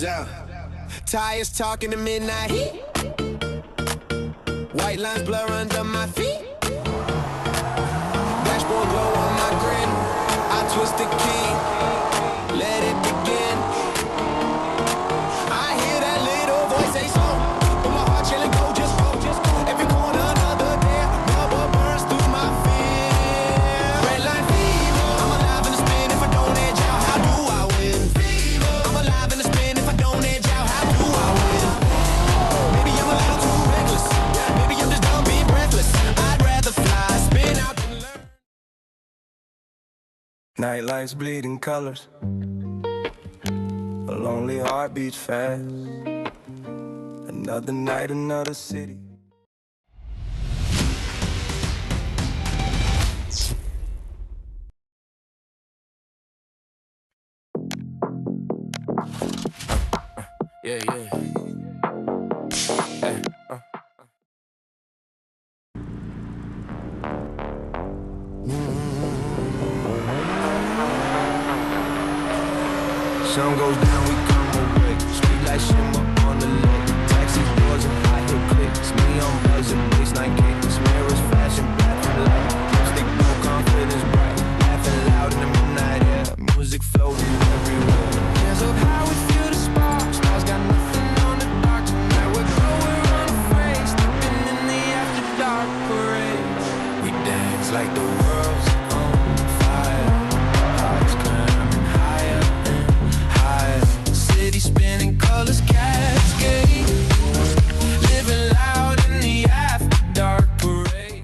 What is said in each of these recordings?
Yeah. Tires talking to midnight heat. White lines blur under my feet. Dashboard glow on my grin. I twist the key. Let it begin. I hear that little voice say slow, but my heart chillin' go just go. Every corner another day. Rubber burns through my fear. Red line fever. I'm alive in the spin. If I don't edge out, how do I win? Fever. I'm alive in the spin. If I don't edge out, how do I win? Maybe I'm a little too reckless. Maybe I'm just done being breathless. I'd rather fly, spin out than learn. Nightlights bleeding colors. A lonely heart beats fast. Another night, another city. Yeah, yeah. Hey, Sun goes down, we come away. Street lights shimmer on the lake. Taxi doors and high heel clicks. Me on buzzing, baseline kicks. Mirrors flashing black and light. Lipstick blue, confidence bright. Laughing loud in the midnight air. Music floating everywhere. Hands up high, we feel the spark. Stars got nothing on the dark. Tonight we're going unafraid. Stepping in the after dark parade. We dance like the world's on fire. Hearts climbing higher and higher. City spinning, colors cascade. Living loud in the after dark parade.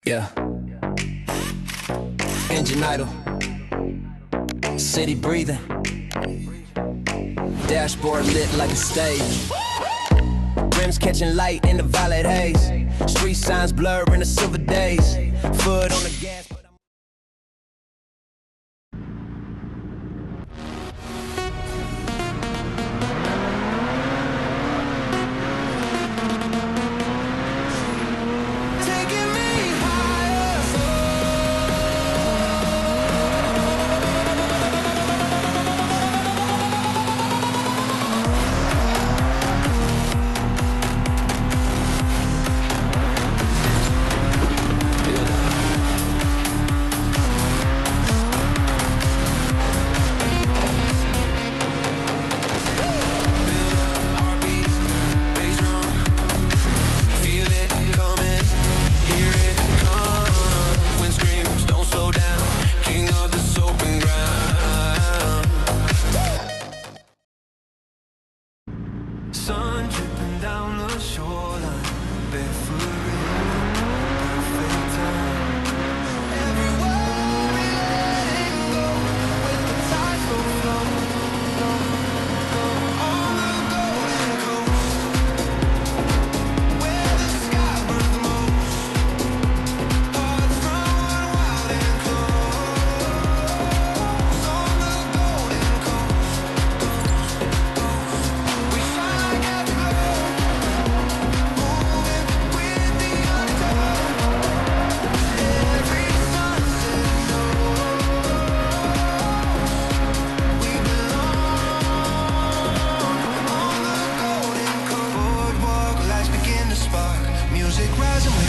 yeah. Engine idle. City breathing. Dashboard lit like a stage. Rims catching light in the violet haze. Street signs blur in the silver days. Foot on the gas. Taking me higher. Heartbeats, bass drum. Feel it coming, hear it come. Wind screams, don't slow down. King of this open ground. Sun dripping down the shoreline. Barefoot rhythm, perfect time. Everywhere we letting go. When the tides go flow, on the golden coast, where the sky burns the most. Hearts run wild and close. On the golden coast, we shine like afterglow, moving with the undertow. Every sunset knows we belong on the golden coast. Boardwalk lights begin to spark. Music rising.